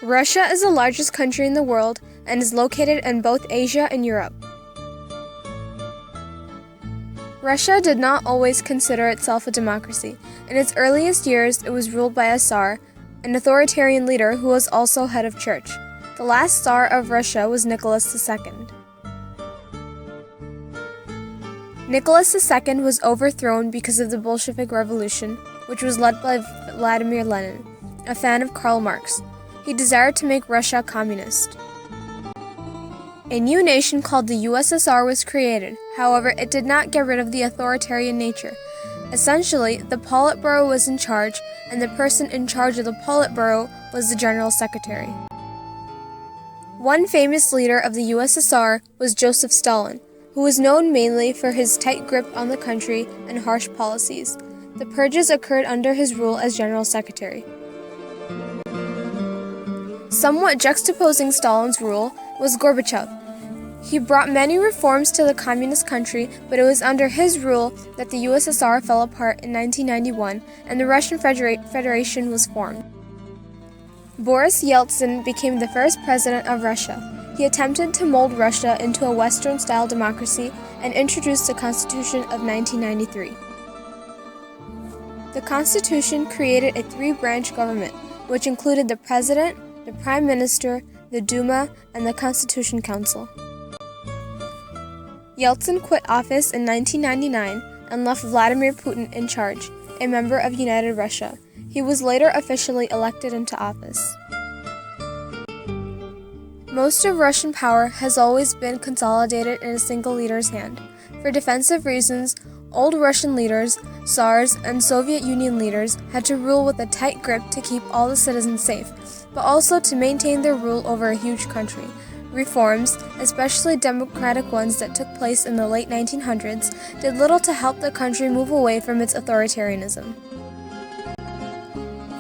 Russia is the largest country in the world and is located in both Asia and Europe. Russia did not always consider itself a democracy. In its earliest years, it was ruled by a Tsar, an authoritarian leader who was also head of church. The last Tsar of Russia was Nicholas II. Nicholas II was overthrown because of the Bolshevik Revolution, which was led by Vladimir Lenin, a fan of Karl Marx. He desired to make Russia communist. A new nation called the USSR was created. However, it did not get rid of the authoritarian nature. Essentially, the Politburo was in charge, and the person in charge of the Politburo was the General Secretary. One famous leader of the USSR was Joseph Stalin, who was known mainly for his tight grip on the country and harsh policies. The purges occurred under his rule as General Secretary. Somewhat juxtaposing Stalin's rule was Gorbachev. He brought many reforms to the communist country, but it was under his rule that the USSR fell apart in 1991 and the Russian Federation was formed. Boris Yeltsin became the first president of Russia. He attempted to mold Russia into a Western-style democracy and introduced the Constitution of 1993. The Constitution created a three-branch government, which included the President, the Prime Minister, the Duma, and the Constitution Council. Yeltsin quit office in 1999 and left Vladimir Putin in charge, a member of United Russia. He was later officially elected into office. Most of Russian power has always been consolidated in a single leader's hand. For defensive reasons, old Russian leaders, Tsars, and Soviet Union leaders had to rule with a tight grip to keep all the citizens safe, but also to maintain their rule over a huge country. Reforms, especially democratic ones that took place in the late 1900s, did little to help the country move away from its authoritarianism.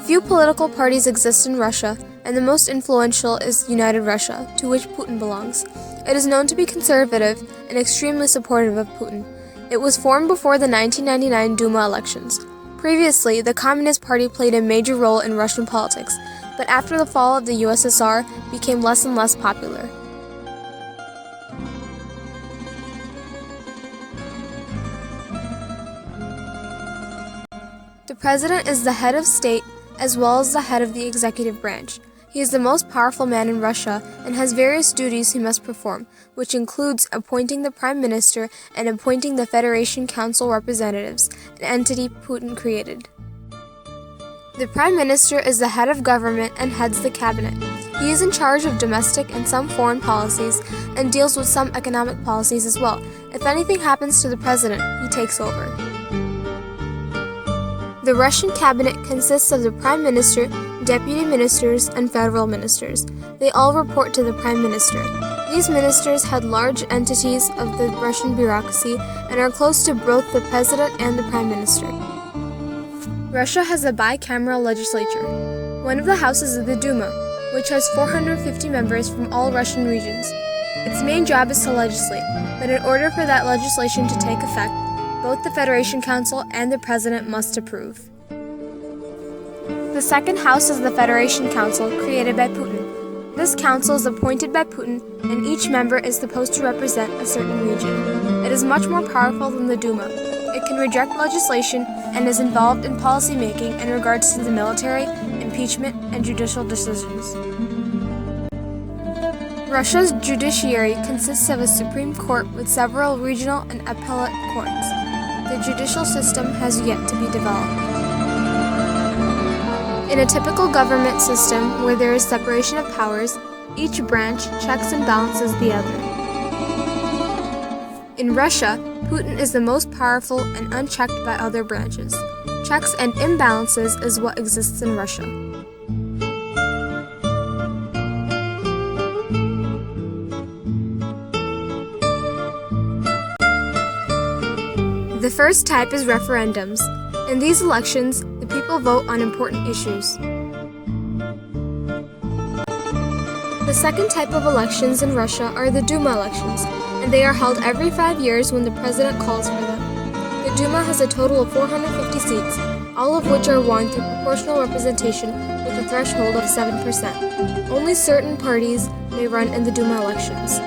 Few political parties exist in Russia, and the most influential is United Russia, to which Putin belongs. It is known to be conservative and extremely supportive of Putin. It was formed before the 1999 Duma Elections. Previously, the Communist Party played a major role in Russian politics, but after the fall of the USSR, became less and less popular. The president is the head of state as well as the head of the executive branch. He is the most powerful man in Russia and has various duties he must perform, which includes appointing the prime minister and appointing the Federation Council representatives, an entity Putin created. The prime minister is the head of government and heads the cabinet. He is in charge of domestic and some foreign policies and deals with some economic policies as well. If anything happens to the president, he takes over. The Russian cabinet consists of the prime minister, deputy ministers, and federal ministers. They all report to the prime minister. These ministers head large entities of the Russian bureaucracy and are close to both the president and the prime minister. Russia has a bicameral legislature. One of the houses is the Duma, which has 450 members from all Russian regions. Its main job is to legislate, but in order for that legislation to take effect, both the Federation Council and the President must approve. The second house is the Federation Council, created by Putin. This council is appointed by Putin, and each member is supposed to represent a certain region. It is much more powerful than the Duma. It can reject legislation and is involved in policy making in regards to the military, impeachment, and judicial decisions. Russia's judiciary consists of a Supreme Court with several regional and appellate courts. The judicial system has yet to be developed. In a typical government system where there is separation of powers, each branch checks and balances the other. In Russia, Putin is the most powerful and unchecked by other branches. Checks and imbalances is what exists in Russia. The first type is referendums. In these elections, the people vote on important issues. The second type of elections in Russia are the Duma elections, and they are held every 5 years when the president calls for them. The Duma has a total of 450 seats. all of which are won through proportional representation with a threshold of 7%. Only certain parties may run in the Duma elections.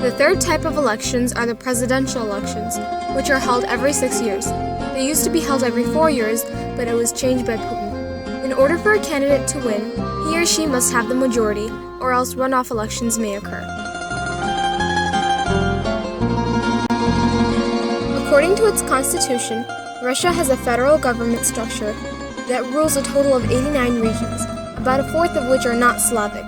The third type of elections are the presidential elections, which are held every 6 years. They used to be held every 4 years, but it was changed by Putin. In order for a candidate to win, he or she must have the majority, or else runoff elections may occur. According to its constitution, Russia has a federal government structure that rules a total of 89 regions, about a fourth of which are not Slavic.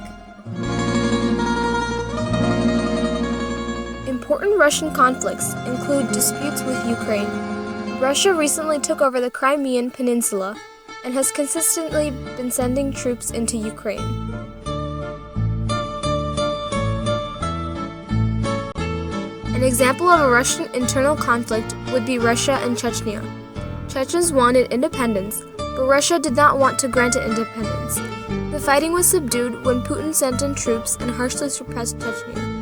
Important Russian conflicts include disputes with Ukraine. Russia recently took over the Crimean Peninsula and has consistently been sending troops into Ukraine. An example of a Russian internal conflict would be Russia and Chechnya. Chechens wanted independence, but Russia did not want to grant it independence. The fighting was subdued when Putin sent in troops and harshly suppressed Chechnya.